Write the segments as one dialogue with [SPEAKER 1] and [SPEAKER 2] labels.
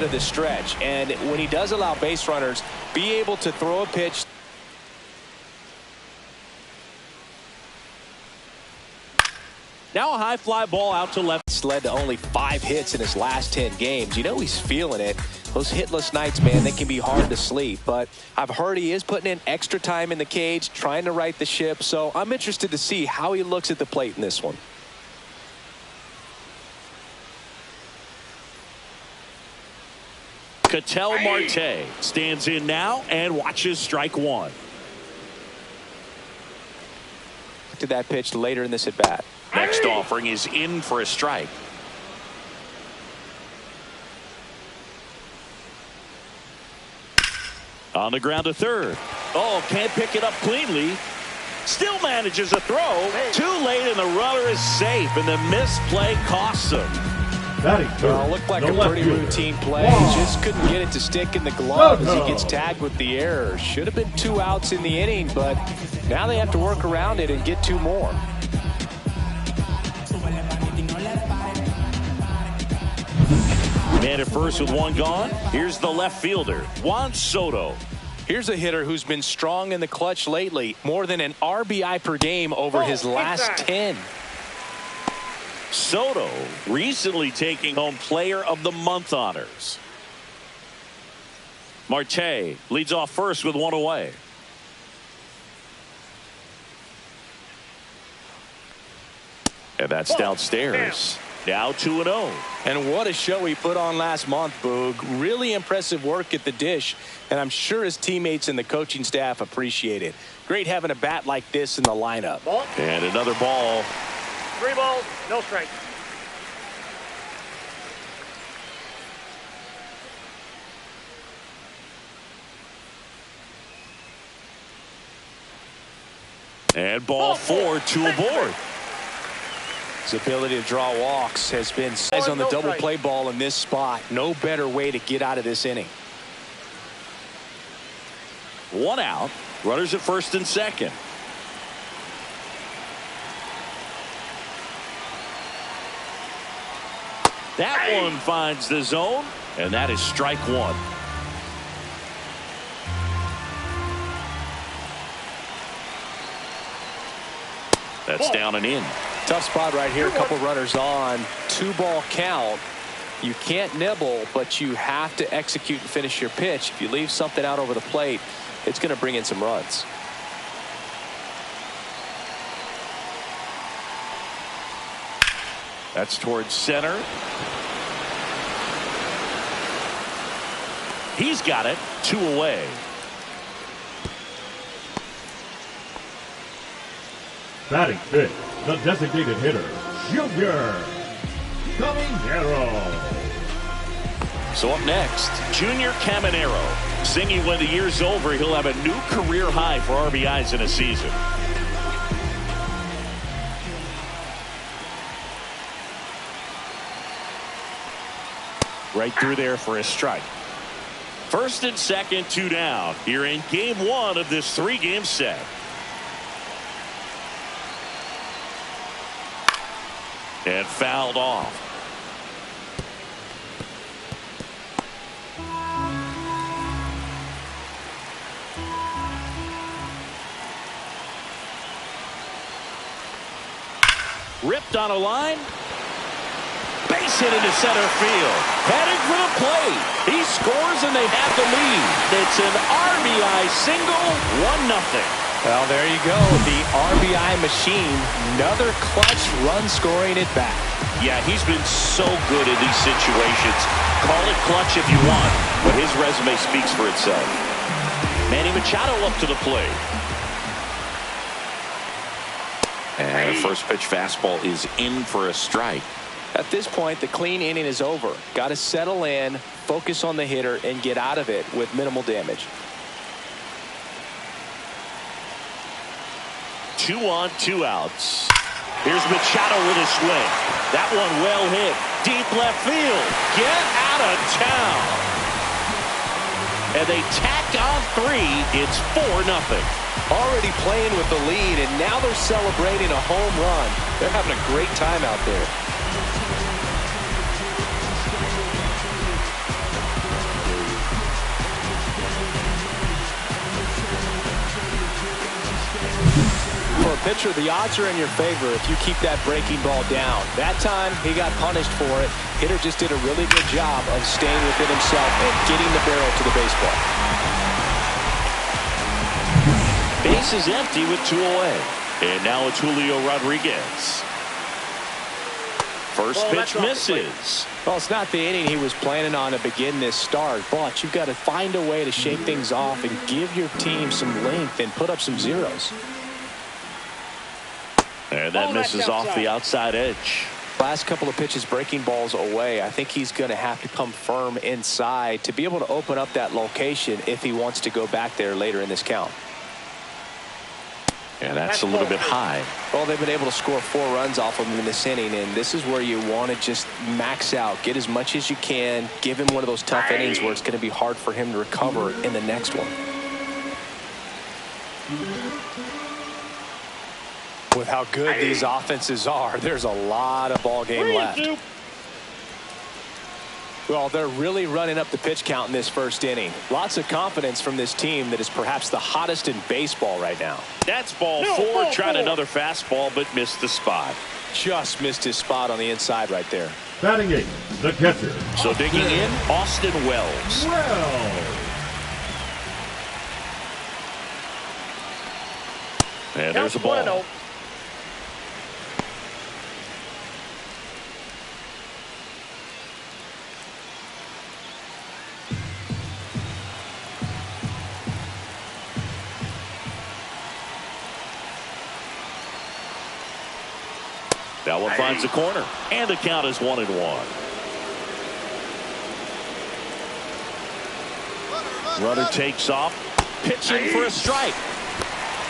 [SPEAKER 1] of the stretch, and when he does allow base runners, be able to throw a pitch.
[SPEAKER 2] Now a high fly ball out to left.
[SPEAKER 1] It's led to only 5 hits in his last 10 games. You know he's feeling it. Those hitless nights, man, they can be hard to sleep. But I've heard he is putting in extra time in the cage, trying to right the ship. So I'm interested to see how he looks at the plate in this one.
[SPEAKER 2] Ketel Marte stands in now and watches strike one.
[SPEAKER 1] To that pitch later in this at bat.
[SPEAKER 2] Next offering is in for a strike. On the ground to third. Oh, can't pick it up cleanly. Still manages a throw. Too late, and the runner is safe, and the misplay costs him.
[SPEAKER 1] Well, looked like a pretty routine play. He just couldn't get it to stick in the glove as he gets tagged with the error. Should have been 2 outs in the inning, but now they have to work around it and get 2 more.
[SPEAKER 2] Man at first with 1 gone. Here's the left fielder, Juan Soto.
[SPEAKER 1] Here's a hitter who's been strong in the clutch lately. More than an RBI per game over his last 10.
[SPEAKER 2] Soto recently taking home Player of the Month honors. Marte leads off first with 1 away. And that's downstairs. Now 2-0.
[SPEAKER 1] And what a show he put on last month, Boog. Really impressive work at the dish, and I'm sure his teammates and the coaching staff appreciate it. Great having a bat like this in the lineup.
[SPEAKER 2] And another ball.
[SPEAKER 3] 3 balls, no strikes.
[SPEAKER 2] And ball 4, 2 aboard.
[SPEAKER 1] His ability to draw walks has been size on the double play ball in this spot. No better way to get out of this inning.
[SPEAKER 2] 1 out. Runners at first and second. That one finds the zone, and that is strike 1. That's down and in.
[SPEAKER 1] Tough spot right here. A couple runners on. 2-ball count. You can't nibble, but you have to execute and finish your pitch. If you leave something out over the plate, it's going to bring in some runs.
[SPEAKER 2] That's towards center. He's got it. 2 away.
[SPEAKER 4] Batting fifth, the designated hitter, Junior Caminero.
[SPEAKER 2] So up next, Junior Caminero. Singing when the year's over, he'll have a new career high for RBIs in a season. Right through there for a strike. First and second, 2 down. Here in game 1 of this 3-game set. And fouled off. Ripped on a line. Base hit into center field. Headed for the plate. He scores and they have the lead. It's an RBI single, 1-0.
[SPEAKER 1] Well, there you go. The RBI machine. Another clutch run scoring at bat.
[SPEAKER 2] Yeah, he's been so good in these situations. Call it clutch if you want, but his resume speaks for itself. Manny Machado up to the plate. And the first pitch fastball is in for a strike.
[SPEAKER 1] At this point, the clean inning is over. Got to settle in, focus on the hitter, and get out of it with minimal damage.
[SPEAKER 2] 2 on, 2 outs. Here's Machado with a swing. That one well hit. Deep left field. Get out of town. And they tack on 3. It's 4-0.
[SPEAKER 1] Already playing with the lead, and now they're celebrating a home run. They're having a great time out there. pitcher, the odds are in your favor if you keep that breaking ball down. That time, he got punished for it. Hitter just did a really good job of staying within himself and getting the barrel to the baseball.
[SPEAKER 2] Base is empty with 2 away. And now it's Julio Rodriguez. First pitch misses.
[SPEAKER 1] Well, it's not the inning he was planning on to begin this start, but you've got to find a way to shake things off and give your team some length and put up some zeros.
[SPEAKER 2] And that misses off the outside edge.
[SPEAKER 1] Last couple of pitches breaking balls away. I think he's going to have to come firm inside to be able to open up that location if he wants to go back there later in this count.
[SPEAKER 2] And that's a little bit high.
[SPEAKER 1] Well, they've been able to score 4 runs off of him in this inning, and this is where you want to just max out, get as much as you can, give him one of those tough innings where it's going to be hard for him to recover in the next one. With how good these offenses are, there's a lot of ball game left. Well, they're really running up the pitch count in this first inning. Lots of confidence from this team that is perhaps the hottest in baseball right now.
[SPEAKER 2] That's ball 4. Tried another fastball, but missed the spot.
[SPEAKER 1] Just missed his spot on the inside right there.
[SPEAKER 4] Batting 8, the catcher.
[SPEAKER 2] So digging in, Austin Wells. And there's a ball. That one finds the corner, and the count is 1-1. Runner takes off, pitching for a strike.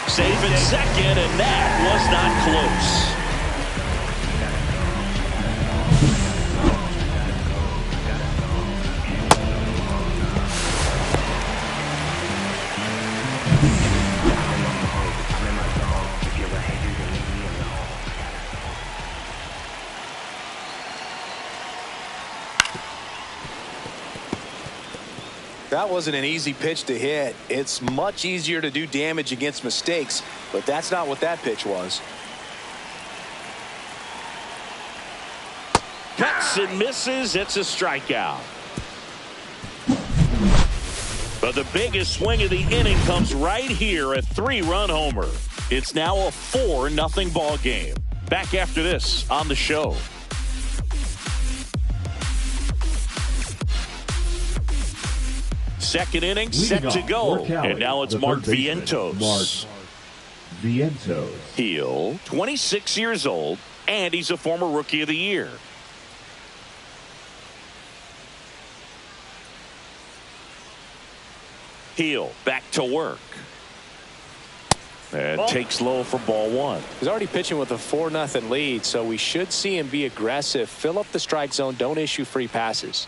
[SPEAKER 2] Safe at second, and that was not close.
[SPEAKER 1] That wasn't an easy pitch to hit. It's much easier to do damage against mistakes, but that's not what that pitch was.
[SPEAKER 2] Cuts and misses. It's a strikeout. But the biggest swing of the inning comes right here, a 3-run homer. It's now a 4-0 ball game. Back after this on the show. Second inning set to go. And now it's Mark Vientos. Heel, 26 years old, and he's a former Rookie of the Year. Heel back to work. And takes low for ball 1.
[SPEAKER 1] He's already pitching with a 4-0 lead, so we should see him be aggressive, fill up the strike zone, don't issue free passes.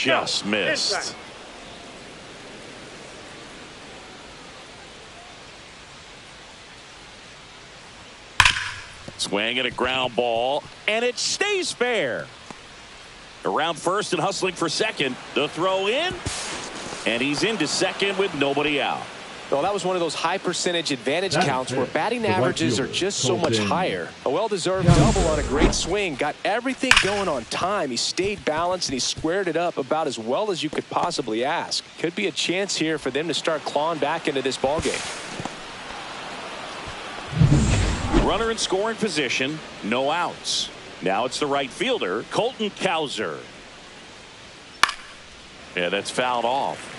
[SPEAKER 2] Just missed. Swing at a ground ball, and it stays fair. Around first and hustling for second. The throw in, and he's into second with nobody out.
[SPEAKER 1] Well, that was one of those high percentage advantage counts where batting averages are just so much higher. A well-deserved double on a great swing. Got everything going on time. He stayed balanced and he squared it up about as well as you could possibly ask. Could be a chance here for them to start clawing back into this ballgame.
[SPEAKER 2] Runner in scoring position, no outs. Now it's the right fielder, Colton Cowser. Yeah, that's fouled off.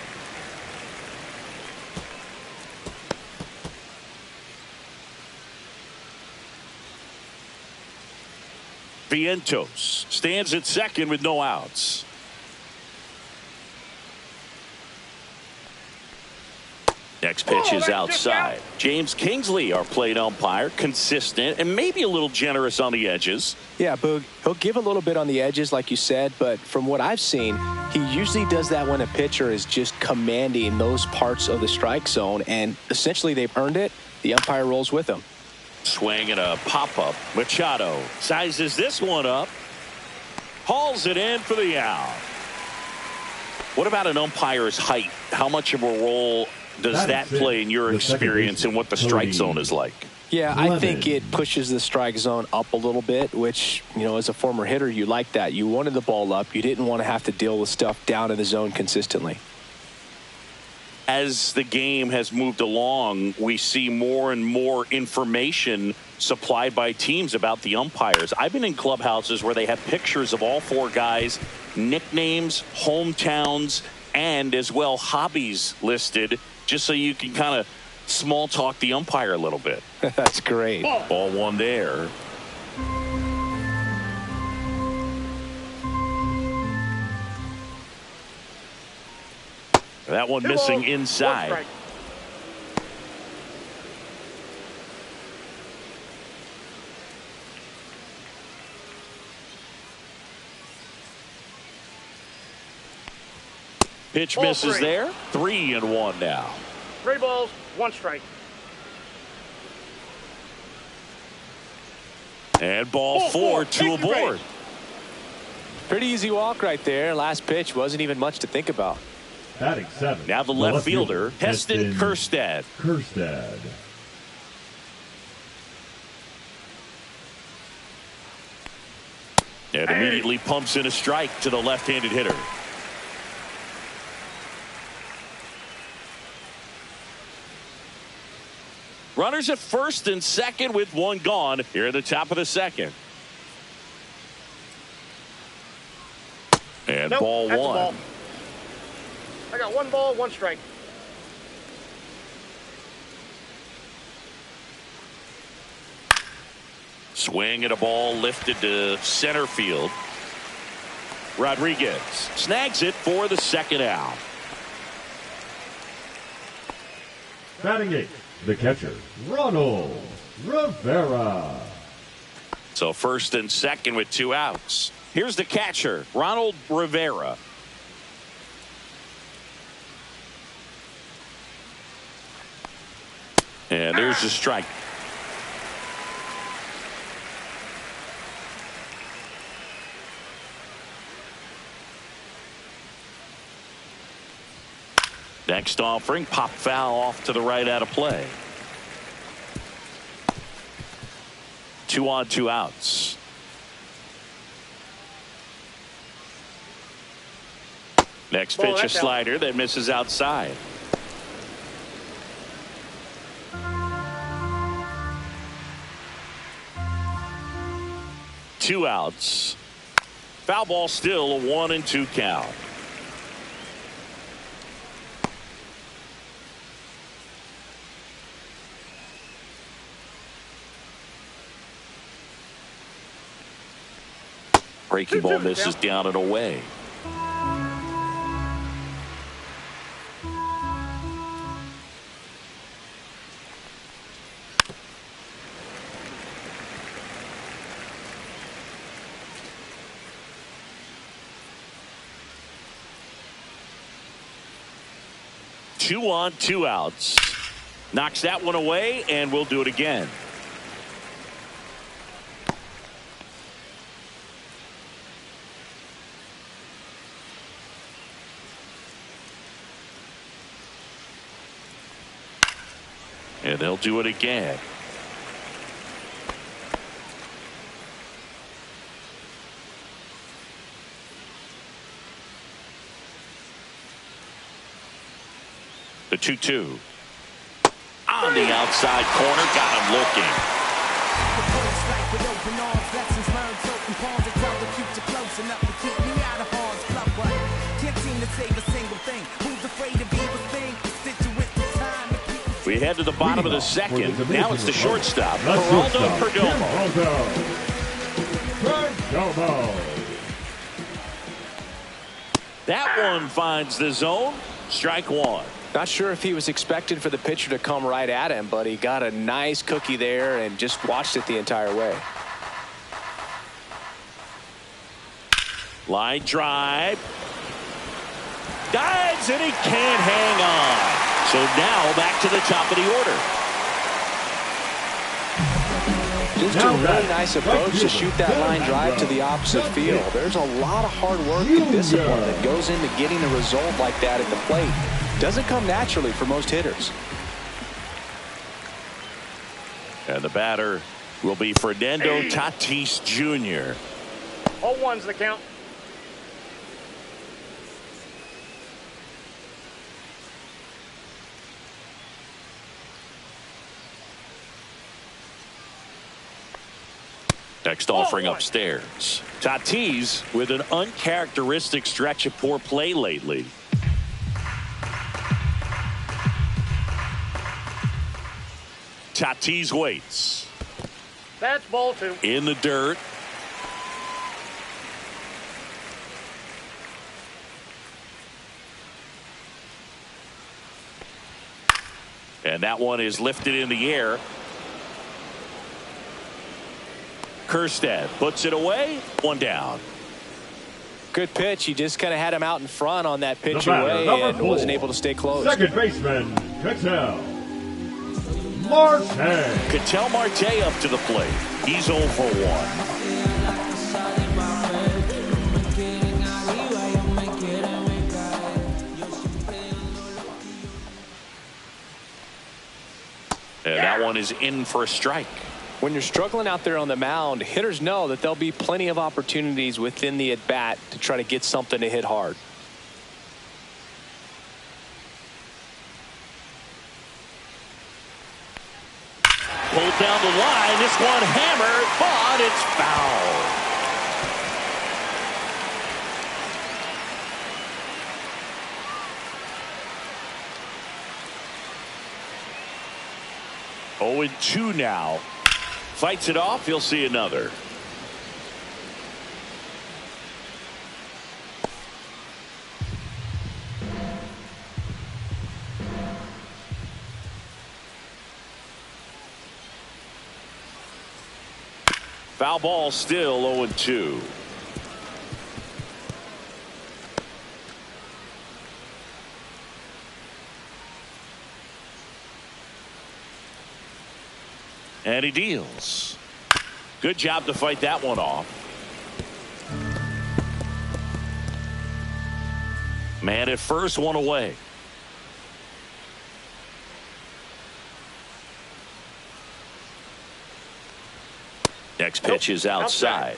[SPEAKER 2] Vientos stands at second with no outs. Next pitch is outside. James Kingsley, our plate umpire, consistent and maybe a little generous on the edges.
[SPEAKER 1] Yeah, Boog, he'll give a little bit on the edges, like you said, but from what I've seen, he usually does that when a pitcher is just commanding those parts of the strike zone, and essentially they've earned it. The umpire rolls with them.
[SPEAKER 2] Swing and a pop-up. Machado sizes this one up. Hauls it in for the out. What about an umpire's height? How much of a role does that play in your experience and what the strike zone is like?
[SPEAKER 1] Yeah, I think it pushes the strike zone up a little bit, which, you know, as a former hitter, you like that. You wanted the ball up. You didn't want to have to deal with stuff down in the zone consistently.
[SPEAKER 2] As the game has moved along, we see more and more information supplied by teams about the umpires. I've been in clubhouses where they have pictures of all four guys, nicknames, hometowns, and as well hobbies listed, just so you can kind of small talk the umpire a little bit.
[SPEAKER 1] That's great.
[SPEAKER 2] Ball one there. That one missing inside. Pitch misses there. 3-1 now.
[SPEAKER 3] 3 balls, 1 strike.
[SPEAKER 2] And ball 4, 2 aboard.
[SPEAKER 1] Pretty easy walk right there. Last pitch wasn't even much to think about.
[SPEAKER 4] Batting 7.
[SPEAKER 2] Now the left fielder, Heston Kjerstad. And immediately pumps in a strike to the left-handed hitter. Runners at first and second with 1 gone here at the top of the second. And ball 1.
[SPEAKER 3] Ball. I got 1 ball, 1 strike.
[SPEAKER 2] Swing at a ball lifted to center field. Rodriguez snags it for the second out.
[SPEAKER 4] Batting 8. The catcher, Ronald Rivera.
[SPEAKER 2] So first and second with 2 outs. Here's the catcher, Ronald Rivera. And there's the strike. Next offering, pop foul off to the right out of play. 2 on, 2 outs. Next pitch, a slider that misses outside. Two outs. Foul ball, still a 1-2 count. Breaking ball misses down and away. Two on, 2 outs. Knocks that one away, and we'll do it again. And they'll do it again. The 2-2. On the outside corner, got him looking. We head to the bottom of the second. Now it's the shortstop, Geraldo Perdomo. That one finds the zone. Strike 1.
[SPEAKER 1] Not sure if he was expected for the pitcher to come right at him, but he got a nice cookie there and just watched it the entire way.
[SPEAKER 2] Line drive. Dives, and he can't hang on. So now back to the top of the order.
[SPEAKER 1] Just a really nice approach to shoot that line drive to the opposite field. There's a lot of hard work and discipline that goes into getting a result like that at the plate. Doesn't come naturally for most hitters.
[SPEAKER 2] And the batter will be Fernando Tatis Jr.
[SPEAKER 3] 0-1's the count.
[SPEAKER 2] Next offering upstairs. Tatis with an uncharacteristic stretch of poor play lately. Tatis waits.
[SPEAKER 3] That's ball 2.
[SPEAKER 2] In the dirt. And that one is lifted in the air. Kerstead puts it away. One down.
[SPEAKER 1] Good pitch. He just kind of had him out in front on that pitch away and wasn't able to stay close.
[SPEAKER 4] Second baseman, Ketel Marte.
[SPEAKER 2] Ketel Marte up to the plate. He's 0 for 1. And that one is in for a strike.
[SPEAKER 1] When you're struggling out there on the mound, hitters know that there'll be plenty of opportunities within the at-bat to try to get something to hit hard.
[SPEAKER 2] Pulled down the line. This one hammered, but it's foul. Oh, and 2 now. Fights it off. He'll see another. Foul ball, still 0-2. And he deals. Good job to fight that one off. Man at first, one away. Next pitch is outside.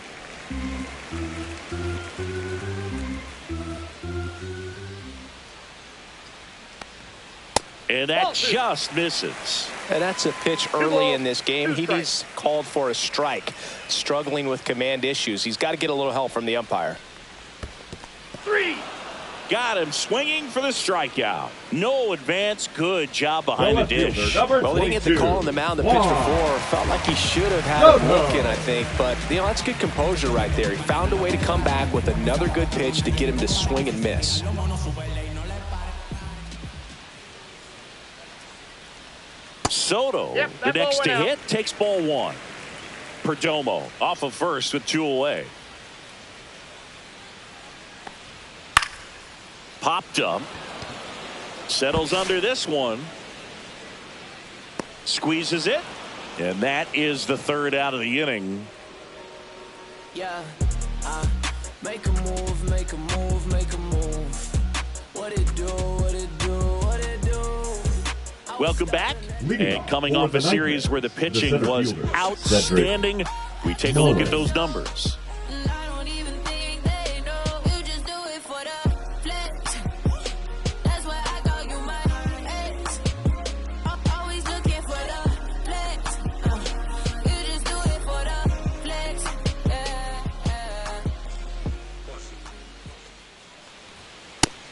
[SPEAKER 2] And that just misses.
[SPEAKER 1] And that's a pitch early in this game. He's called for a strike. Struggling with command issues. He's got to get a little help from the umpire.
[SPEAKER 3] 3.
[SPEAKER 2] Got him swinging for the strikeout. No advance. Good job behind the dish.
[SPEAKER 1] Well, he didn't get the call on the mound. The pitch before felt like he should have had a look in, I think. But, you know, that's good composure right there. He found a way to come back with another good pitch to get him to swing and miss.
[SPEAKER 2] Soto, the next to hit, takes ball 1. Perdomo off of first with 2 away. Popped up. Settles under this one. Squeezes it. And that is the 3rd out of the inning.
[SPEAKER 5] Yeah, make a move, make a move, make a move. What it do, what it do, what it do.
[SPEAKER 2] Welcome back. And coming off a series where the pitching was outstanding, we take a look at those numbers.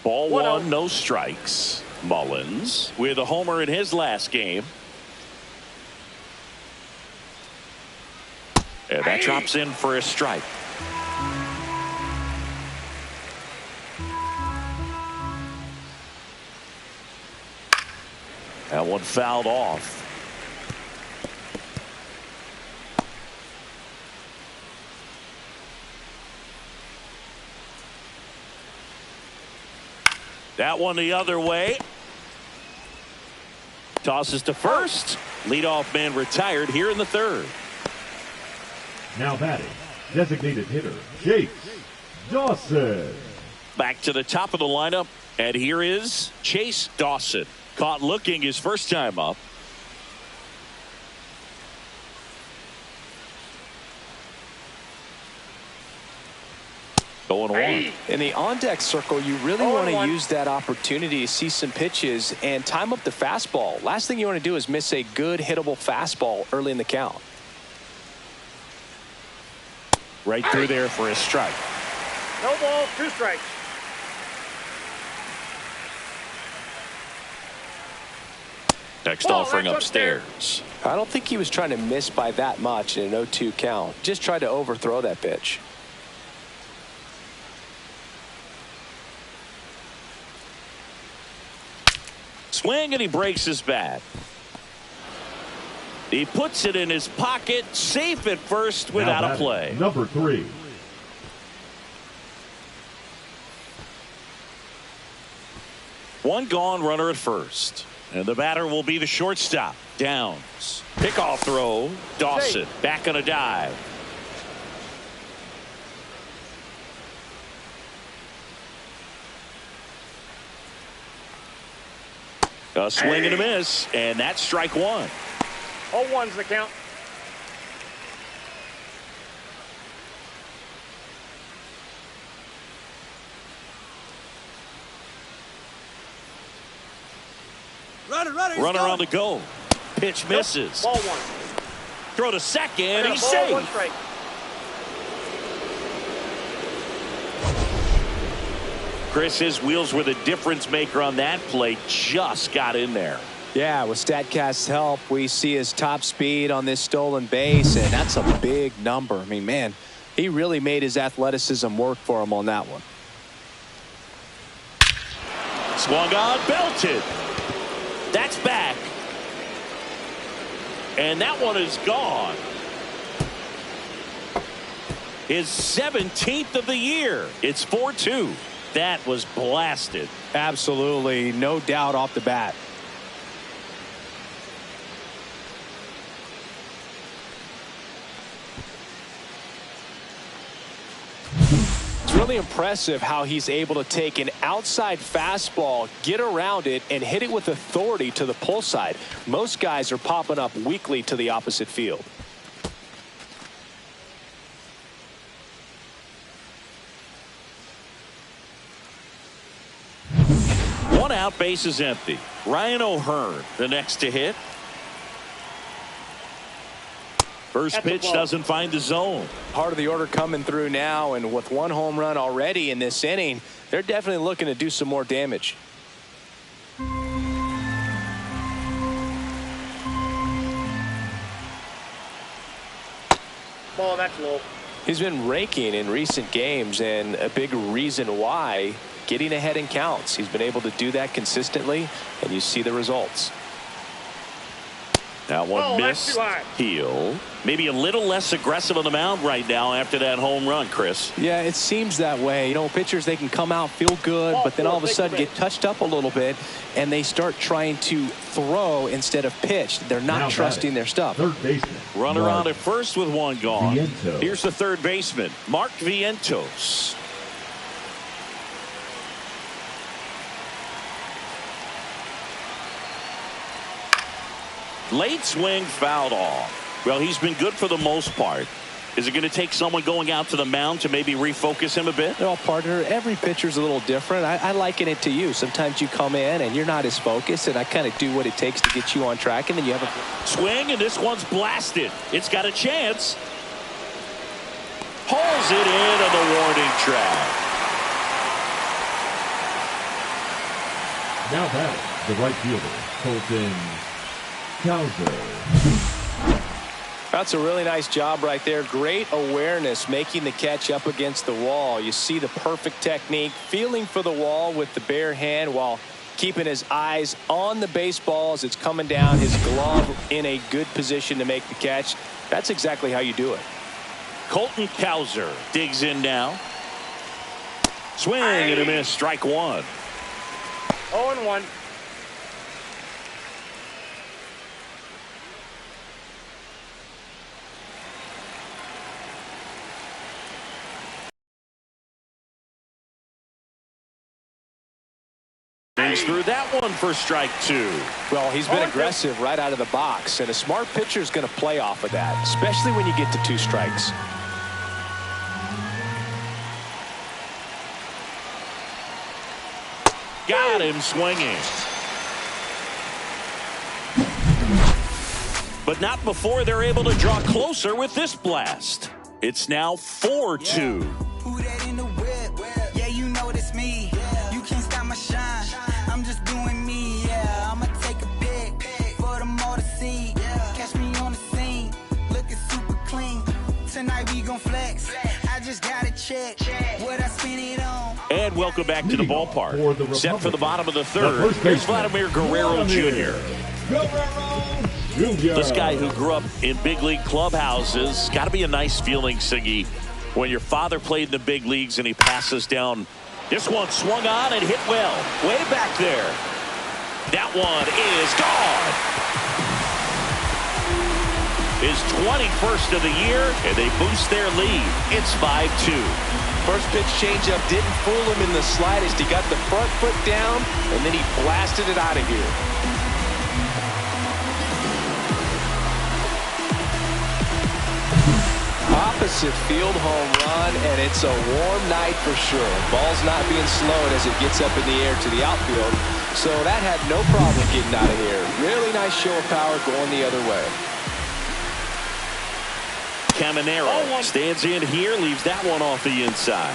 [SPEAKER 2] Ball 1, no strikes. Mullins with a homer in his last game. And that drops in for a strike. That one fouled off. That one the other way. Tosses to first. Leadoff man retired here in the third.
[SPEAKER 4] Now batting, designated hitter, Chase Dawson.
[SPEAKER 2] Back to the top of the lineup, and here is Chase Dawson. Caught looking his first time up. Going one.
[SPEAKER 1] In the on-deck circle, you really want to use that opportunity to see some pitches and time up the fastball. Last thing you want to do is miss a good hittable fastball early in the count.
[SPEAKER 2] Right through there for a strike.
[SPEAKER 3] No ball, 2 strikes.
[SPEAKER 2] Next offering upstairs.
[SPEAKER 1] I don't think he was trying to miss by that much in an 0-2 count. Just tried to overthrow that pitch.
[SPEAKER 2] Swing, and he breaks his bat. He puts it in his pocket, safe at first without a play.
[SPEAKER 4] Number 3.
[SPEAKER 2] One gone, runner at first. And the batter will be the shortstop, Downs. Pickoff throw, Dawson back on a dive. A swing and a miss, and that's strike one.
[SPEAKER 3] 0-1's the count.
[SPEAKER 2] Runner on the go. Pitch misses.
[SPEAKER 3] Ball 1.
[SPEAKER 2] Throw to second. He's
[SPEAKER 3] ball,
[SPEAKER 2] safe.
[SPEAKER 3] 1 strike.
[SPEAKER 2] Chris, his wheels were the difference maker on that play. Just got in there.
[SPEAKER 1] Yeah, with StatCast's help, we see his top speed on this stolen base, and that's a big number. I mean, man, he really made his athleticism work for him on that one.
[SPEAKER 2] Swung on, belted. That's back. And that one is gone. His 17th of the year. It's 4-2. That was blasted.
[SPEAKER 1] Absolutely, no doubt off the bat. It's really impressive how he's able to take an outside fastball, get around it, and hit it with authority to the pull side. Most guys are popping up weakly to the opposite field.
[SPEAKER 2] One out, base is empty. Ryan O'Hearn, the next to hit. First pitch doesn't find the zone.
[SPEAKER 1] Part of the order coming through now, and with 1 home run already in this inning, they're definitely looking to do some more damage.
[SPEAKER 3] Ball, that's low.
[SPEAKER 1] He's been raking in recent games, and a big reason why, getting ahead in counts. He's been able to do that consistently, and you see the results.
[SPEAKER 2] That one missed. Heel. Maybe a little less aggressive on the mound right now after that home run, Chris.
[SPEAKER 1] Yeah, it seems that way. You know, pitchers, they can come out, feel good, but then all of a sudden get touched up a little bit, and they start trying to throw instead of pitch. They're not trusting their stuff.
[SPEAKER 4] Third baseman.
[SPEAKER 2] Runner on at first with 1 gone.
[SPEAKER 4] Vientos.
[SPEAKER 2] Here's the third baseman, Mark Vientos. Late swing, fouled off. Well, he's been good for the most part. Is it going to take someone going out to the mound to maybe refocus him a bit?
[SPEAKER 1] Well, partner, every pitcher's a little different. I liken it to you. Sometimes you come in and you're not as focused, and I kind of do what it takes to get you on track, and then you have a
[SPEAKER 2] swing, and this one's blasted. It's got a chance. Hauls it in on the warning track.
[SPEAKER 4] Now batting, the right fielder, Colton Cowser.
[SPEAKER 1] That's a really nice job right there. Great awareness, making the catch up against the wall. You see the perfect technique, feeling for the wall with the bare hand while keeping his eyes on the baseball as it's coming down, his glove in a good position to make the catch. That's exactly how you do it.
[SPEAKER 2] Colton Cowser digs in now. Swing and a miss. Strike one.
[SPEAKER 3] 0-1.
[SPEAKER 2] Through that one for strike two.
[SPEAKER 1] Well, he's been aggressive right out of the box, and a smart pitcher is going to play off of that, especially when you get to 2 strikes.
[SPEAKER 2] Got him swinging. But not before they're able to draw closer with this blast. It's now 4-2.
[SPEAKER 6] Who that in the whip? Yeah, you know it's me. You can't stop my shine. I'm just doing me. Yeah, I'ma take a pic for them all to see. Catch me on the scene, looking super clean. Tonight we gon' flex. I just gotta check what I spend it on.
[SPEAKER 2] And welcome back to the ballpark. Set for the bottom of the third. Here's Vladimir Guerrero Jr. This guy who grew up in big league clubhouses. Got to be a nice feeling, Siggy, when your father played in the big leagues and he passes down. This one swung on and hit well. Way back there. That one is gone. His 21st of the year, and they boost their lead. It's 5-2.
[SPEAKER 1] First pitch changeup didn't fool him in the slightest. He got the front foot down, and then he blasted it out of here. Opposite field home run, and it's a warm night for sure. Ball's not being slowed as it gets up in the air to the outfield, so that had no problem getting out of here. Really nice show of power going the other way.
[SPEAKER 2] Caminero stands in here, leaves that one off the inside.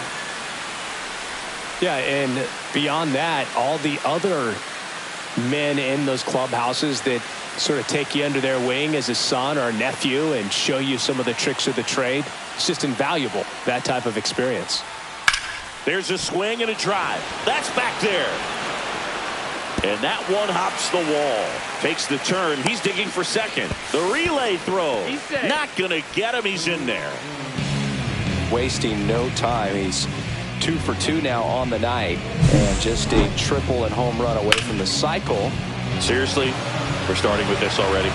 [SPEAKER 1] Yeah, and beyond that, all the other men in those clubhouses that sort of take you under their wing as a son or a nephew and show you some of the tricks of the trade. It's just invaluable, that type of experience.
[SPEAKER 2] There's a swing and a drive. That's back there. And that one hops the wall. Takes the turn. He's digging for second. The relay throw. Not going to get him. He's in there.
[SPEAKER 1] Wasting no time. He's 2 for 2 now on the night. And just a triple and home run away from the cycle.
[SPEAKER 2] Seriously? We're starting with this already.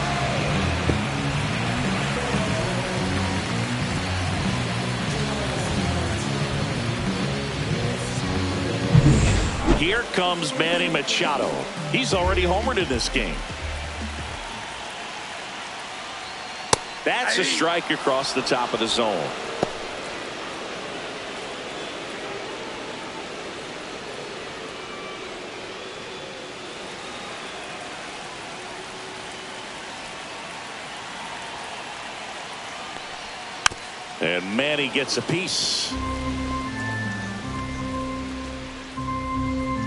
[SPEAKER 2] Here comes Manny Machado. He's already homered in this game. That's a strike across the top of the zone. And Manny gets a piece.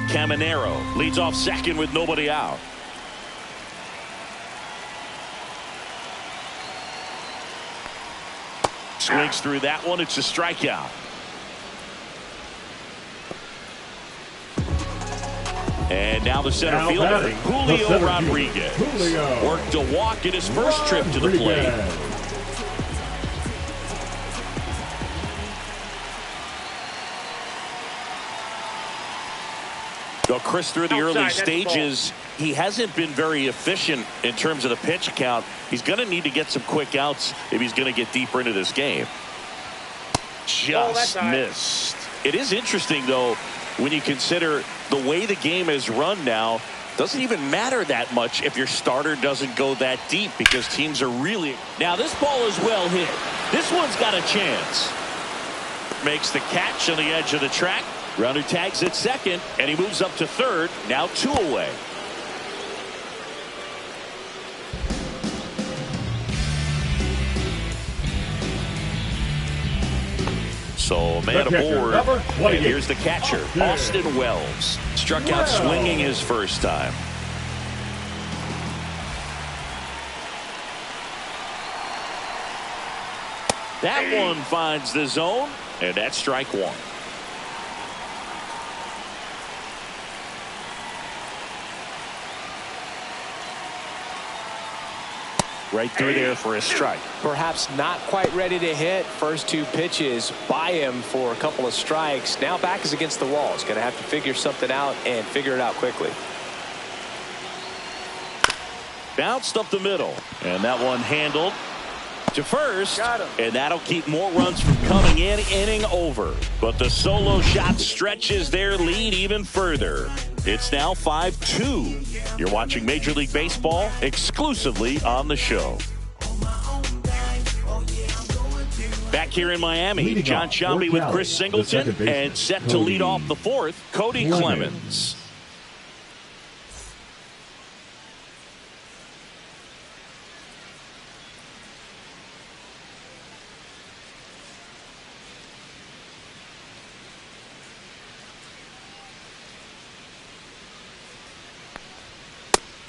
[SPEAKER 2] Caminero leads off second with nobody out. Swings through that one. It's a strikeout. And now the center fielder, Julio Rodriguez. Worked a walk in his first trip to the plate. Chris, through the early stages, he hasn't been very efficient in terms of the pitch count. He's going to need to get some quick outs if he's going to get deeper into this game. Just missed. It is interesting, though, when you consider the way the game is run now. Doesn't even matter that much if your starter doesn't go that deep, because teams are really. Now this ball is well hit. This one's got a chance. Makes the catch on the edge of the track. Runner tags at second, and he moves up to third. Now 2 away. So man aboard, and here's the catcher, Austin Wells. Struck out swinging his first time. That one finds the zone, and that's strike one. Right through there for a strike.
[SPEAKER 1] Perhaps not quite ready to hit. First two pitches by him for a couple of strikes. Now back is against the wall. He's going to have to figure something out and figure it out quickly.
[SPEAKER 2] Bounced up the middle, and that one handled to first, and that'll keep more runs from coming in. Inning over, but the solo shot stretches their lead even further. It's now 5-2. You're watching Major League Baseball exclusively on the show. Back here in Miami, John Shambi with Chris Singleton, and set to lead off the fourth, Cody Clemens.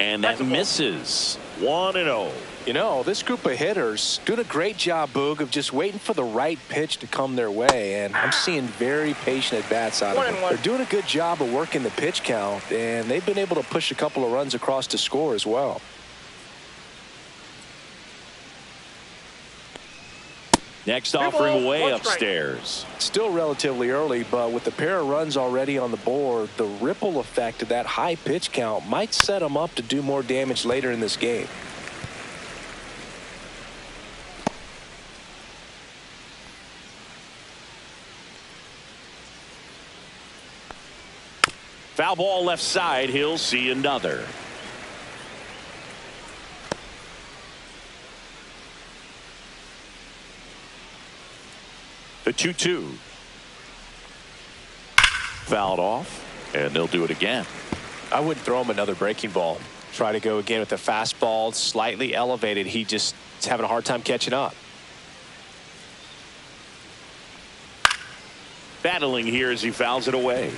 [SPEAKER 2] And that misses. 1-0.
[SPEAKER 1] You know, this group of hitters doing a great job, Boog, of just waiting for the right pitch to come their way. And I'm seeing very patient at-bats out of them. They're doing a good job of working the pitch count, and they've been able to push a couple of runs across to score as well.
[SPEAKER 2] Next offering away upstairs.
[SPEAKER 1] Still relatively early, but with the pair of runs already on the board, the ripple effect of that high pitch count might set them up to do more damage later in this game.
[SPEAKER 2] Foul ball left side. He'll see another. The 2-2. Fouled off, and they'll do it again.
[SPEAKER 1] I wouldn't throw him another breaking ball. Try to go again with the fastball, slightly elevated. He just is having a hard time catching up.
[SPEAKER 2] Battling here as he fouls it away.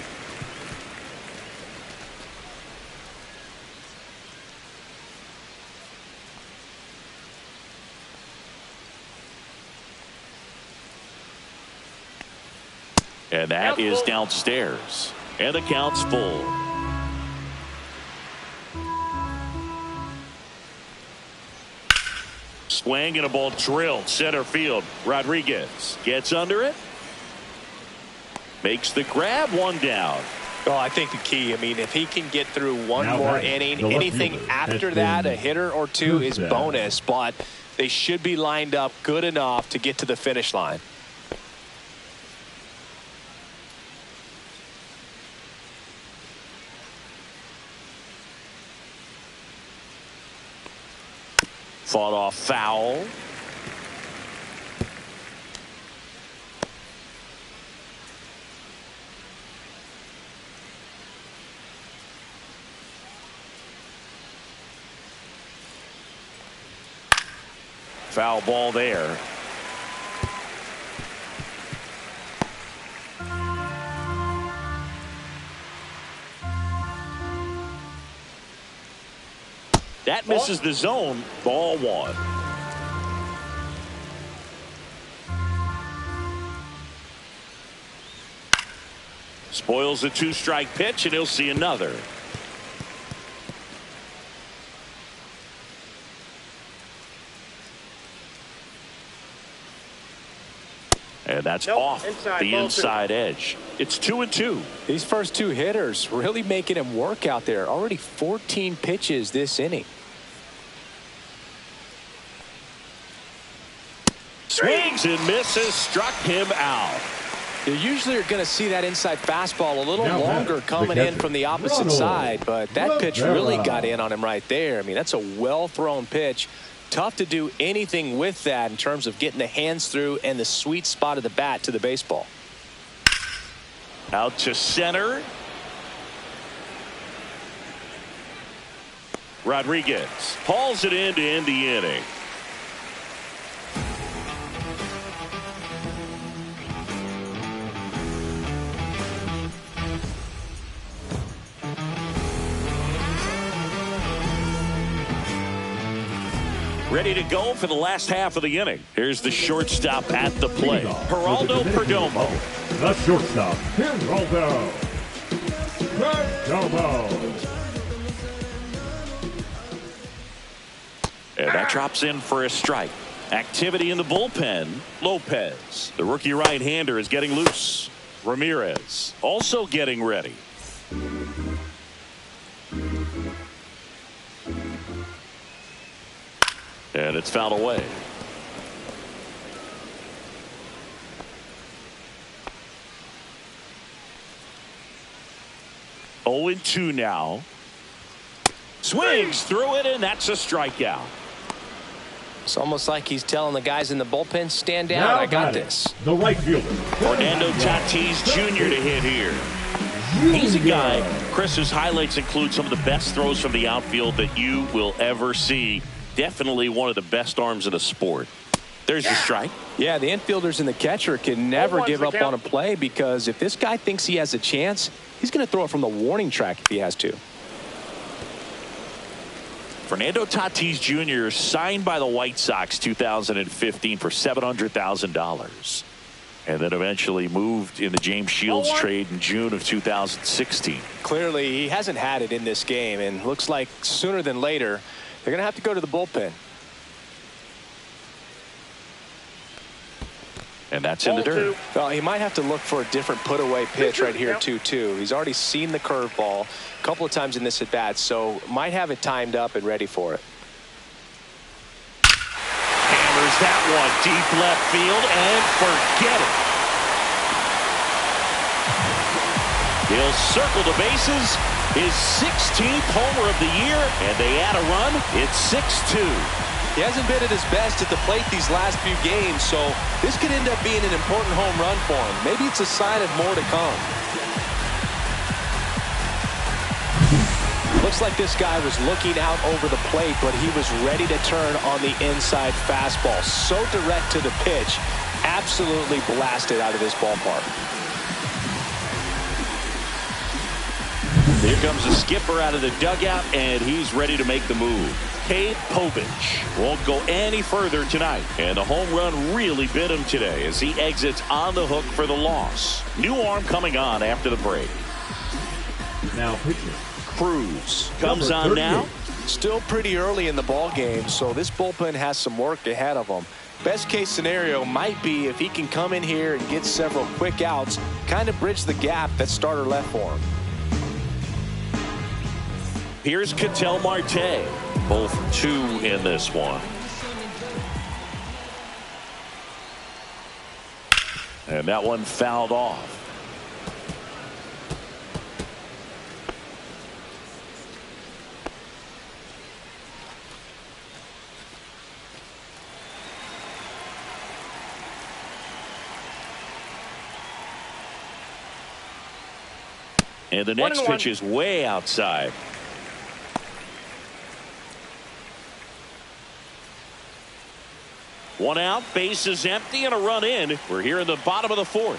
[SPEAKER 2] And that is downstairs. And the count's full. Swing and a ball drilled center field. Rodriguez gets under it. Makes the grab. One down.
[SPEAKER 1] Well, I think the key, I mean, if he can get through one
[SPEAKER 4] Now
[SPEAKER 1] more inning, anything after that, a hitter or two is bonus, but they should be lined up good enough to get to the finish line.
[SPEAKER 2] Fought off foul. Foul ball there. That misses the zone. Ball one. Spoils a two-strike pitch, and he'll see another. And that's off the inside edge. It's 2-2.
[SPEAKER 1] These first two hitters really making him work out there. Already 14 pitches this inning.
[SPEAKER 2] Swings and misses, struck him out.
[SPEAKER 1] You usually are going to see that inside fastball a little longer coming in from the opposite side, but that pitch really got in on him right there. I mean, that's a well-thrown pitch. Tough to do anything with that in terms of getting the hands through and the sweet spot of the bat to the baseball.
[SPEAKER 2] Out to center. Rodriguez hauls it in to end the inning. Ready to go for the last half of the inning. Here's the shortstop at the plate, Geraldo Perdomo.
[SPEAKER 4] The shortstop, Geraldo Perdomo.
[SPEAKER 2] And that drops in for a strike. Activity in the bullpen. Lopez, the rookie right-hander, is getting loose. Ramirez also getting ready. And it's fouled away. Oh and 2 now. Swings through it, and that's a strikeout.
[SPEAKER 1] It's almost like he's telling the guys in the bullpen, stand down, I got this.
[SPEAKER 4] The right fielder.
[SPEAKER 2] Fernando Tatis Jr. to hit here. He's a guy, Chris, whose highlights include some of the best throws from the outfield that you will ever see. Definitely one of the best arms in the sport. There's the strike.
[SPEAKER 1] Yeah, the infielders and the catcher can never give up on a play, because if this guy thinks he has a chance, he's going to throw it from the warning track if he has to.
[SPEAKER 2] Fernando Tatis Jr. signed by the White Sox 2015 for $700,000. And then eventually moved in the James Shields trade in June of 2016.
[SPEAKER 1] Clearly, he hasn't had it in this game, and looks like sooner than later, they're going to have to go to the bullpen.
[SPEAKER 2] And that's in the dirt.
[SPEAKER 1] Well, he might have to look for a different put-away pitch right here, 2-2. He's already seen the curveball a couple of times in this at-bat, so might have it timed up and ready for it.
[SPEAKER 2] Hammers that one deep left field, and forget it. He'll circle the bases. His 16th homer of the year, and they add a run. It's 6-2.
[SPEAKER 1] He hasn't been at his best at the plate these last few games, so this could end up being an important home run for him. Maybe it's a sign of more to come. Looks like this guy was looking out over the plate, but he was ready to turn on the inside fastball. So direct to the pitch, absolutely blasted out of this ballpark.
[SPEAKER 2] Here comes the skipper out of the dugout, and he's ready to make the move. Cade Povich won't go any further tonight, and the home run really bit him today as he exits on the hook for the loss. New arm coming on after the break.
[SPEAKER 4] Now pitching.
[SPEAKER 2] Cruz comes on now.
[SPEAKER 1] Still pretty early in the ball game, so this bullpen has some work ahead of him. Best case scenario might be if he can come in here and get several quick outs, kind of bridge the gap that starter left for him.
[SPEAKER 2] Here's Ketel Marte, both 2 in this one. And that one fouled off. And the next pitch is way outside. One out, base is empty, and a run in. We're here in the bottom of the 4th.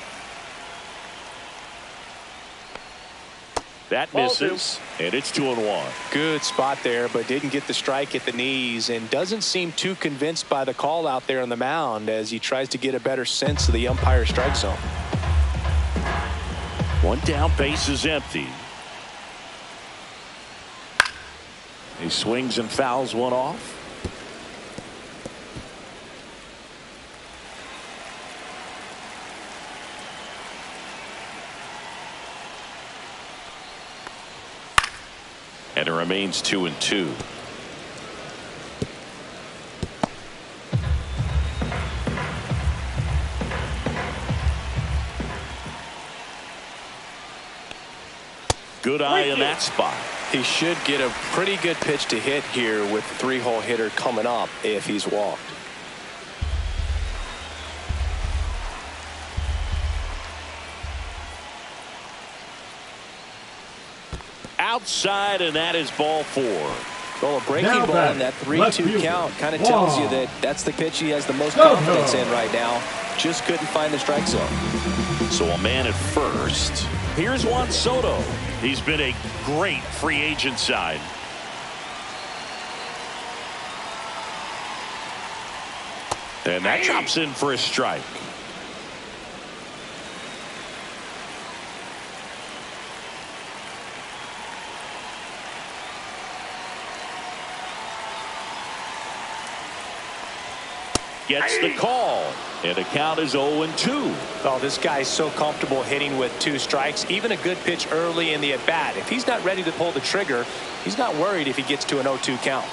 [SPEAKER 2] That misses, and it's 2-1.
[SPEAKER 1] Good spot there, but didn't get the strike at the knees, and doesn't seem too convinced by the call out there on the mound as he tries to get a better sense of the umpire strike zone.
[SPEAKER 2] One down, base is empty. He swings and fouls one off. And it remains 2-2. Good eye in that spot.
[SPEAKER 1] He should get a pretty good pitch to hit here with the 3-hole hitter coming up if he's walked.
[SPEAKER 2] Outside, and that is ball 4.
[SPEAKER 1] Well, a breaking ball in that 3-2 count kind of tells you that that's the pitch he has the most confidence in right now. Just couldn't find the strike zone.
[SPEAKER 2] So a man at first. Here's Juan Soto. He's been a great free agent sign. And that drops in for a strike. gets the call. And the count is 0-2.
[SPEAKER 1] Oh, this guy's so comfortable hitting with 2 strikes. Even a good pitch early in the at-bat. If he's not ready to pull the trigger, he's not worried if he gets to an 0-2 count.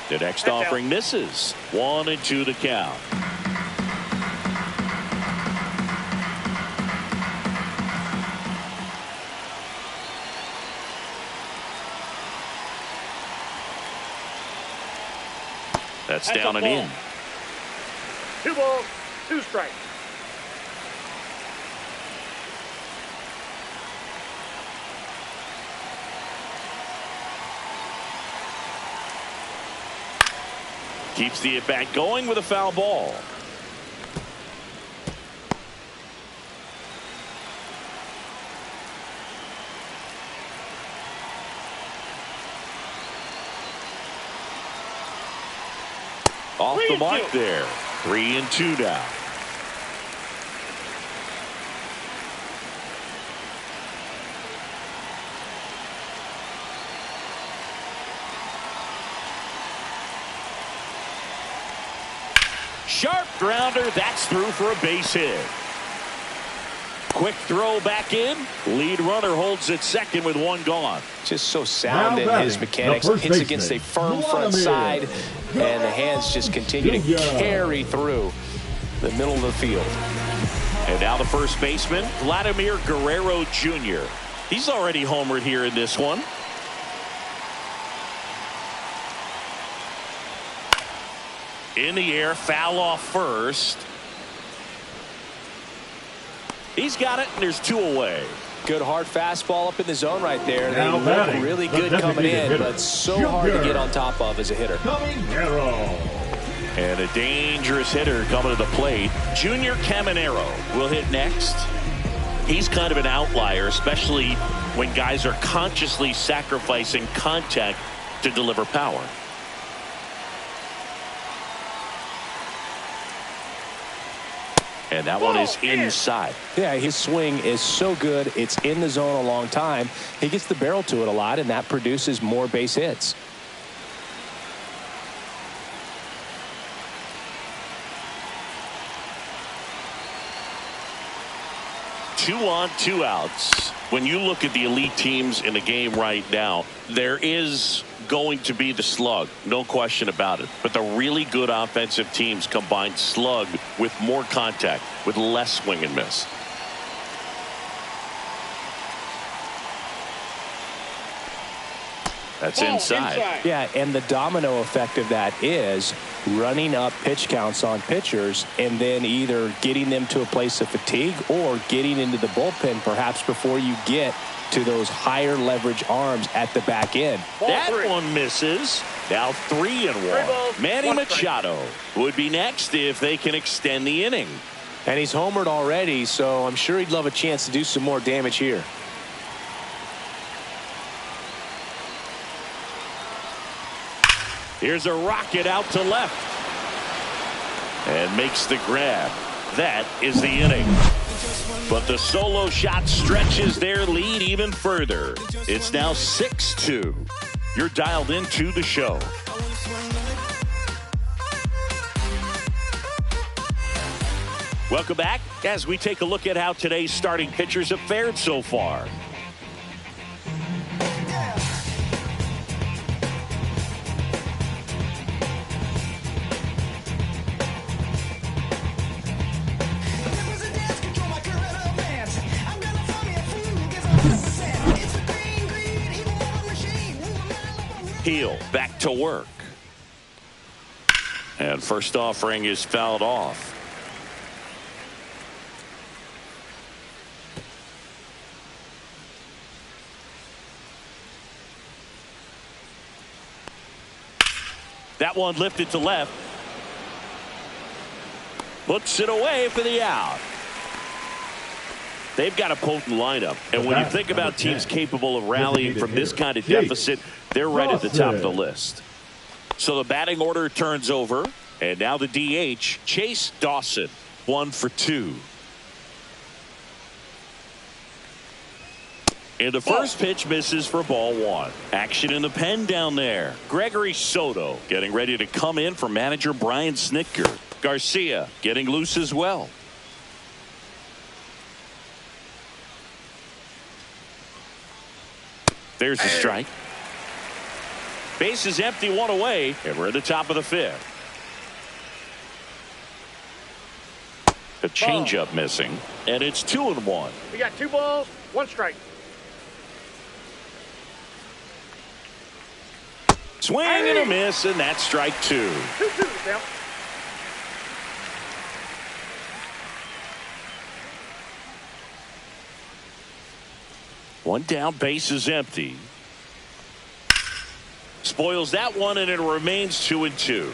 [SPEAKER 2] The next offering misses. 1-2 the count. That's down and in.
[SPEAKER 3] 2 balls, 2 strikes.
[SPEAKER 2] Keeps the at-bat going with a foul ball. Off the mark there. 3-2 now. Sharp grounder. That's through for a base hit. Quick throw back in. Lead runner holds at second with 1 gone.
[SPEAKER 1] Just so sound in his mechanics. Hits against a firm front side, and the hands just continue to carry through the middle of the field.
[SPEAKER 2] And now the first baseman, Vladimir Guerrero Jr. He's already homered here in this one. In the air, foul off first. He's got it, and there's 2 away.
[SPEAKER 1] Good hard fastball up in the zone right there. They look really good coming in, but so hard to get on top of as a hitter.
[SPEAKER 2] And a dangerous hitter coming to the plate. Junior Caminero will hit next. He's kind of an outlier, especially when guys are consciously sacrificing contact to deliver power. And that one is inside.
[SPEAKER 1] Yeah, his swing is so good. It's in the zone a long time. He gets the barrel to it a lot, and that produces more base hits.
[SPEAKER 2] Two on, 2 outs. When you look at the elite teams in the game right now, there is going to be the slug, no question about it. But the really good offensive teams combine slug with more contact, with less swing and miss. That's inside.
[SPEAKER 1] Yeah, and the domino effect of that is running up pitch counts on pitchers and then either getting them to a place of fatigue or getting into the bullpen perhaps before you get to those higher leverage arms at the back end.
[SPEAKER 2] That one misses. Now 3-1. Manny Machado would be next if they can extend the inning.
[SPEAKER 1] And he's homered already, so I'm sure he'd love a chance to do some more damage here.
[SPEAKER 2] Here's a rocket out to left. And makes the grab. That is the inning. But the solo shot stretches their lead even further. It's now 6-2. You're dialed into the show. Welcome back as we take a look at how today's starting pitchers have fared so far. Heel back to work. And first offering is fouled off. That one lifted to left. Puts it away for the out. They've got a potent lineup. And when you think about teams capable of rallying from this kind of deficit, they're right at the top of the list. So the batting order turns over. And now the DH, Chase Dawson, 1 for 2. And the first pitch misses for ball 1. Action in the pen down there. Gregory Soto getting ready to come in for manager Brian Snitker. Garcia getting loose as well. There's the strike. Base is empty, 1 away, and we're at the top of the 5th. The changeup missing, and it's 2-1.
[SPEAKER 3] We got 2 balls, 1 strike.
[SPEAKER 2] Swing and a miss, and that's strike 2.
[SPEAKER 3] 2-2 now.
[SPEAKER 2] One down, base is empty. Spoils that one, and it remains 2-2.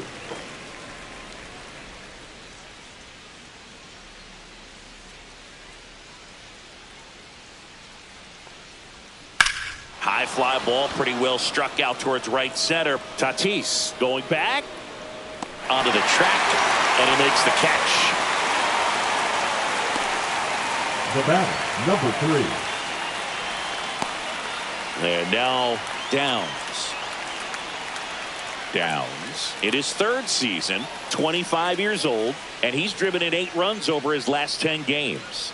[SPEAKER 2] High fly ball, pretty well struck out towards right center. Tatis going back onto the track, and he makes the catch.
[SPEAKER 4] The batter, number 3.
[SPEAKER 2] And now Downs. Downs in his 3rd season, 25 years old, and he's driven in 8 runs over his last 10 games.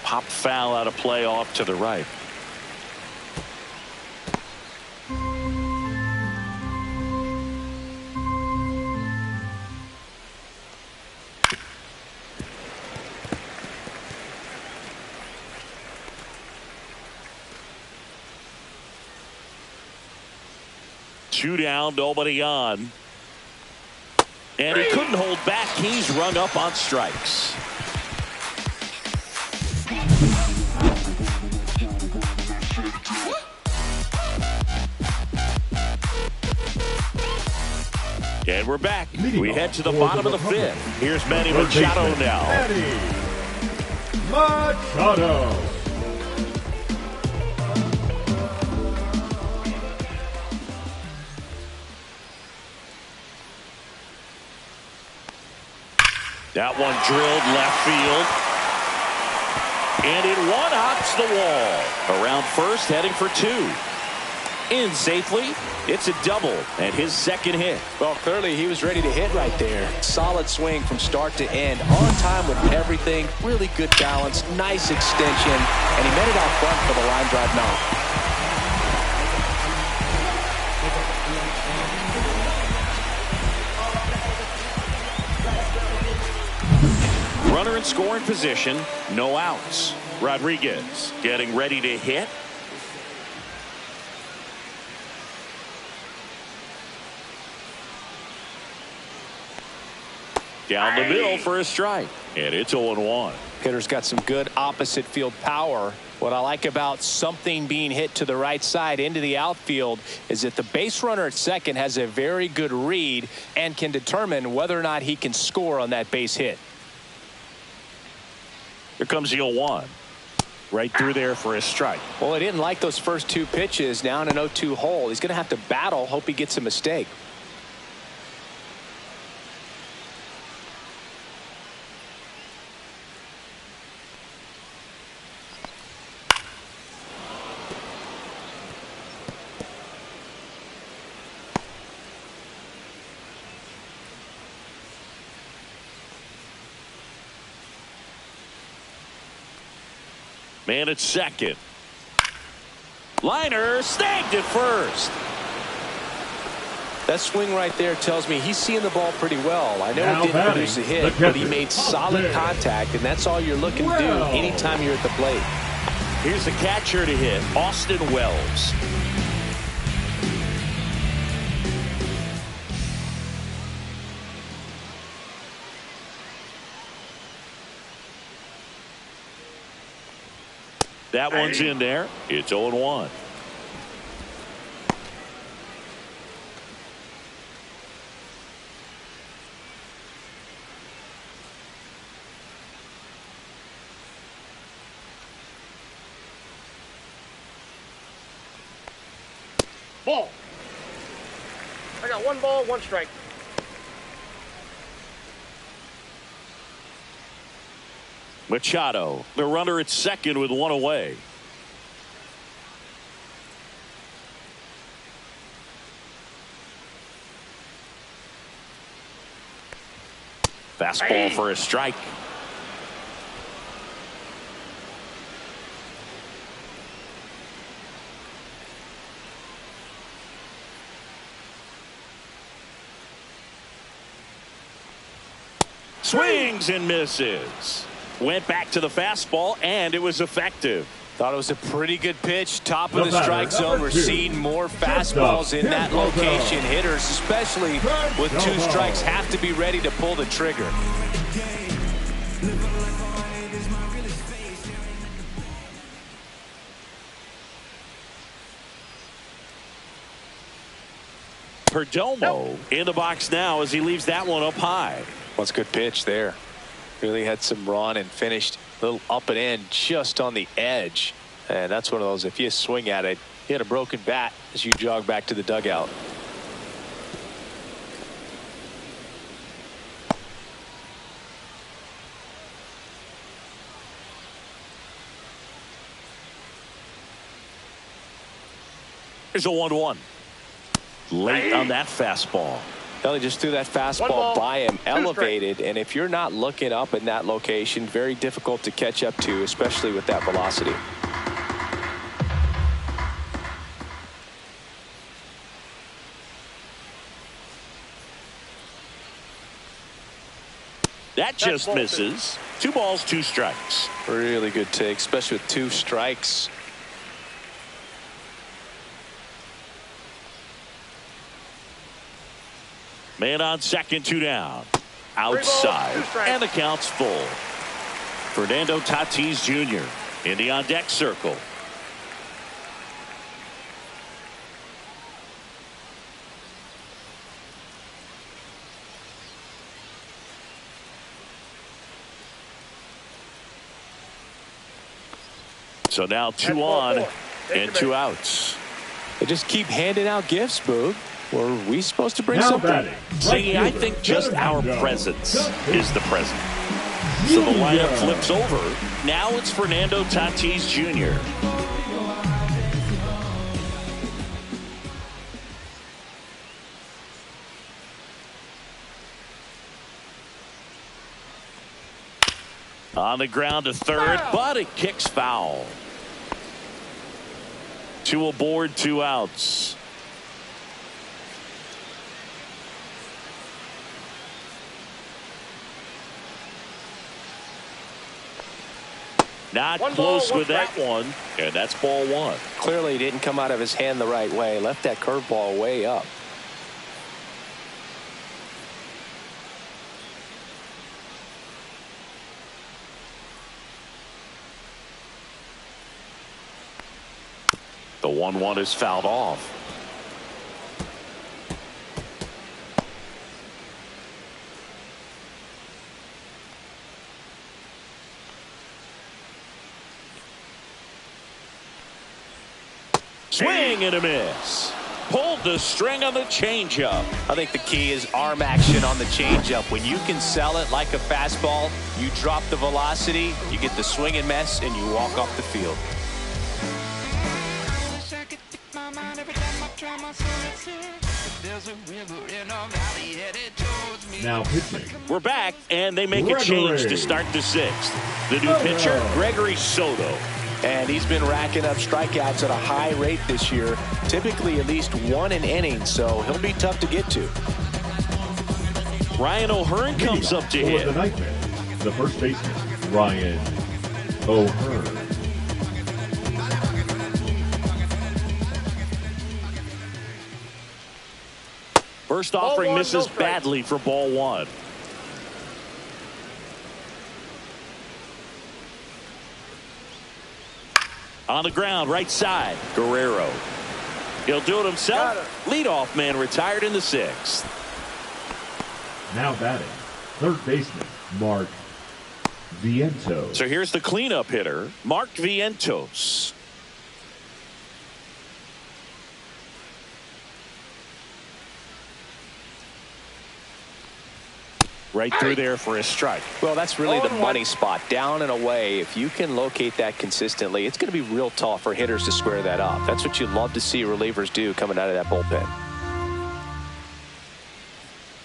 [SPEAKER 2] Pop foul out of play off to the right. Two down, nobody on. And he couldn't hold back. He's rung up on strikes. And we're back. We head to the bottom of the 5th. Here's Manny Machado now.
[SPEAKER 4] Manny Machado.
[SPEAKER 2] That one drilled left field. And it one-hops the wall. Around first, heading for 2. In safely. It's a double and his 2nd hit.
[SPEAKER 1] Well, clearly he was ready to hit right there. Solid swing from start to end. On time with everything. Really good balance. Nice extension. And he met it out front for the line drive knock.
[SPEAKER 2] Runner in scoring position, no outs. Rodriguez getting ready to hit. Down the middle for a strike, and it's 0-1.
[SPEAKER 1] Hitter's got some good opposite field power. What I like about something being hit to the right side into the outfield is that the base runner at second has a very good read and can determine whether or not he can score on that base hit.
[SPEAKER 2] Here comes the 0-1. Right through there for a strike.
[SPEAKER 1] Well, he didn't like those first 2 pitches down an 0-2 hole. He's going to have to battle, hope he gets a mistake.
[SPEAKER 2] Man at second. Liner snagged at first.
[SPEAKER 1] That swing right there tells me he's seeing the ball pretty well. I know
[SPEAKER 4] Now
[SPEAKER 1] it didn't
[SPEAKER 4] batting,
[SPEAKER 1] produce a hit, but he made solid contact, and that's all you're looking to do anytime you're at the plate.
[SPEAKER 2] Here's the catcher to hit, Austin Wells. That one's in there. It's 0-1.
[SPEAKER 3] Ball. I got 1 ball, 1 strike.
[SPEAKER 2] Machado, the runner at second with 1 away. Fastball for a strike. Swings and misses. Went back to the fastball, and it was effective.
[SPEAKER 1] Thought it was a pretty good pitch. Top of the strike zone. We're seeing more fastballs in that location. Hitters, especially with 2 strikes, have to be ready to pull the trigger.
[SPEAKER 2] Perdomo in the box now as he leaves that one up high.
[SPEAKER 1] What's a good pitch there. Really had some run and finished a little up and in just on the edge. And that's one of those, if you swing at it, you had a broken bat as you jog back to the dugout.
[SPEAKER 2] Here's a 1-1. Late on that fastball.
[SPEAKER 1] He just threw that fastball by him, elevated, and if you're not looking up in that location, very difficult to catch up to, especially with that velocity.
[SPEAKER 2] That just misses. 2 balls, 2 strikes.
[SPEAKER 1] Really good take, especially with 2 strikes.
[SPEAKER 2] Man on second, 2 down. Outside, and the count's full. Fernando Tatis Jr. in the on-deck circle. So now 2 on and 2 outs.
[SPEAKER 1] They just keep handing out gifts, Boog. Were we supposed to bring something?
[SPEAKER 2] See, I think just our presence is the present. So the lineup flips over. Now it's Fernando Tatis Jr. On the ground to third, but it kicks foul. 2 aboard, 2 outs. Not close with that one, and that's ball 1.
[SPEAKER 1] Clearly didn't come out of his hand the right way. Left that curveball way up.
[SPEAKER 2] The 1-1 is fouled off. Swing and a miss. Pulled the string on the changeup.
[SPEAKER 1] I think the key is arm action on the changeup. When you can sell it like a fastball, you drop the velocity, you get the swing and miss, and you walk off the field.
[SPEAKER 4] Now pitching.
[SPEAKER 2] We're back, and they make a change to start the 6th. The new pitcher, Gregory Soto.
[SPEAKER 1] And he's been racking up strikeouts at a high rate this year, typically at least 1 an inning, so he'll be tough to get to.
[SPEAKER 2] Ryan O'Hearn comes up to hit.
[SPEAKER 4] The first baseman, Ryan O'Hearn.
[SPEAKER 2] First offering misses badly for ball 1. On the ground, right side, Guerrero. He'll do it himself. Leadoff man retired in the 6th.
[SPEAKER 4] Now batting, third baseman, Mark Vientos.
[SPEAKER 2] So here's the cleanup hitter, Mark Vientos. Right through there for a strike.
[SPEAKER 1] Well, that's really the money spot. Down and away. If you can locate that consistently, it's going to be real tough for hitters to square that up. That's what you love to see relievers do coming out of that bullpen.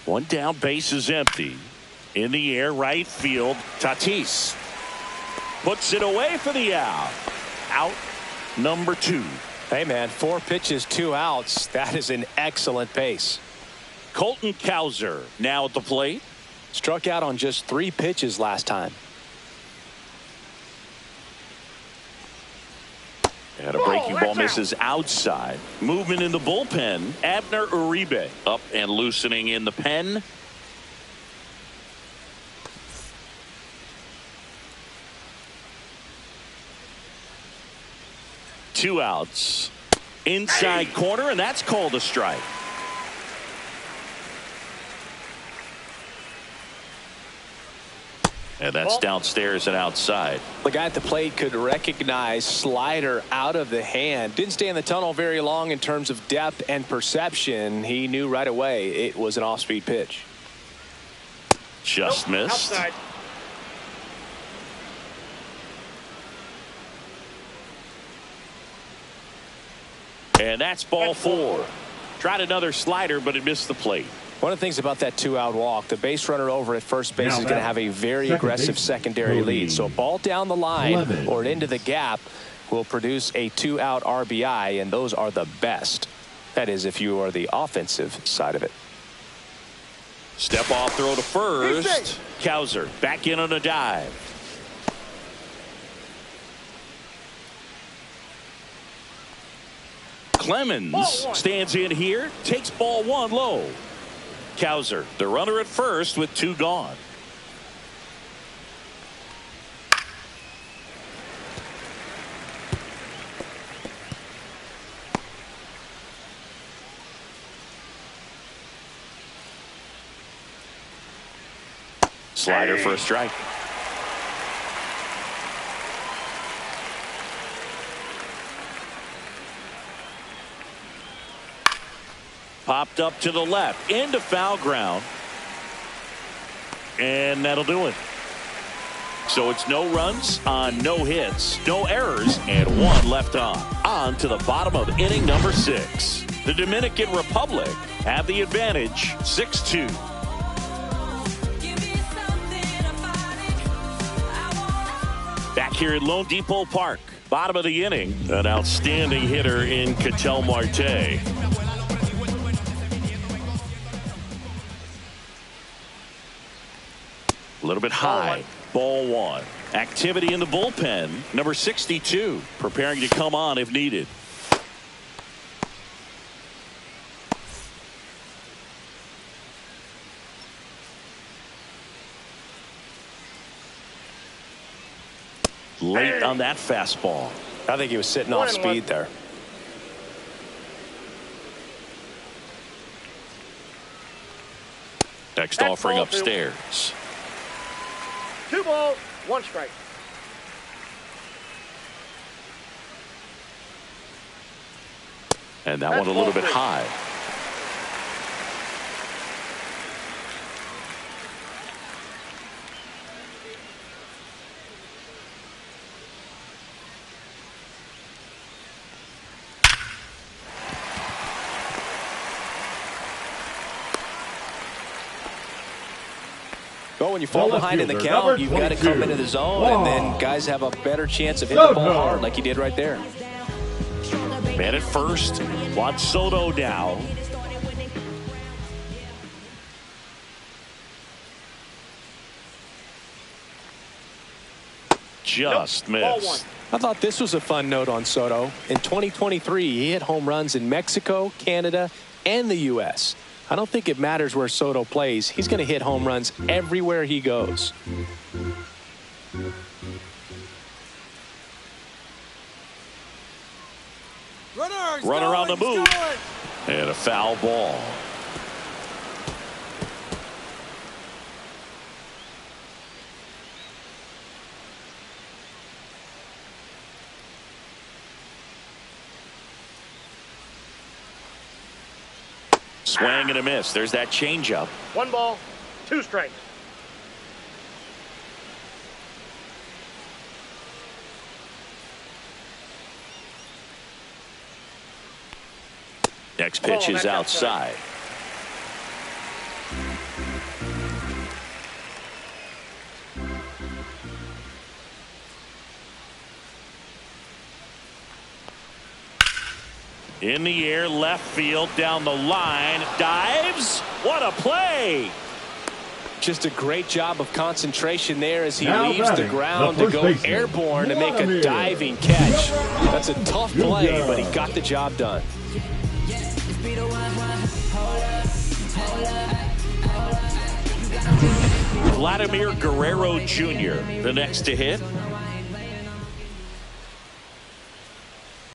[SPEAKER 2] One down, base is empty. In the air, right field. Tatis puts it away for the out. Out number 2.
[SPEAKER 1] Hey, man, 4 pitches, 2 outs. That is an excellent pace.
[SPEAKER 2] Colton Cowser now at the plate.
[SPEAKER 1] Struck out on just 3 pitches last time.
[SPEAKER 2] And a breaking ball misses outside. Movement in the bullpen. Abner Uribe up and loosening in the pen. Two outs. Inside corner, and that's called a strike. And that's downstairs and outside.
[SPEAKER 1] The guy at the plate could recognize slider out of the hand. Didn't stay in the tunnel very long in terms of depth and perception. He knew right away it was an off-speed pitch.
[SPEAKER 2] Just missed.
[SPEAKER 3] Outside.
[SPEAKER 2] And that's ball 4. Tried another slider, but it missed the plate.
[SPEAKER 1] One of the things about that 2-out walk, the base runner over at first base is going to have a very aggressive secondary lead. So a ball down the line or into the gap will produce a 2-out RBI, and those are the best. That is, if you are the offensive side of it.
[SPEAKER 2] Step off throw to first. Cowser back in on a dive. Clemens stands in here, takes ball 1 low. Cowser, the runner at first with 2 gone. Slider for a strike. Popped up to the left into foul ground, and that'll do it. So it's no runs on no hits, no errors, and 1 left on to the bottom of inning number 6. The Dominican Republic have the advantage 6-2. Back here at Lone Depot Park, bottom of the inning, an outstanding hitter in Ketel Marte. A little bit high. Ball 1. Activity in the bullpen. Number 62 preparing to come on if needed. Late on that fastball.
[SPEAKER 1] I think he was sitting off speed there.
[SPEAKER 2] Next offering upstairs.
[SPEAKER 3] 2 balls, 1 strike.
[SPEAKER 2] And that one a little bit high.
[SPEAKER 1] Well, when you fall behind in the count, you've got to come into the zone, and then guys have a better chance of hitting the ball hard like he did right there.
[SPEAKER 2] Man at first. Juan Soto now. Just missed.
[SPEAKER 1] I thought this was a fun note on Soto. In 2023, he hit home runs in Mexico, Canada, and the U.S. I don't think it matters where Soto plays. He's going to hit home runs everywhere he goes.
[SPEAKER 2] Runner on the move. And a foul ball. Swing and a miss. There's that changeup.
[SPEAKER 3] 1 ball, 2 strikes.
[SPEAKER 2] Next pitch is outside. In the air, left field, down the line, dives. What a play!
[SPEAKER 1] Just a great job of concentration there as he
[SPEAKER 4] Now
[SPEAKER 1] leaves the
[SPEAKER 4] batting,
[SPEAKER 1] ground
[SPEAKER 4] the
[SPEAKER 1] to go
[SPEAKER 4] first baseman,
[SPEAKER 1] airborne to make a
[SPEAKER 4] Vladimir.
[SPEAKER 1] diving catch. That's a tough play, but he got the job done.
[SPEAKER 2] Vladimir Guerrero Jr., the next to hit.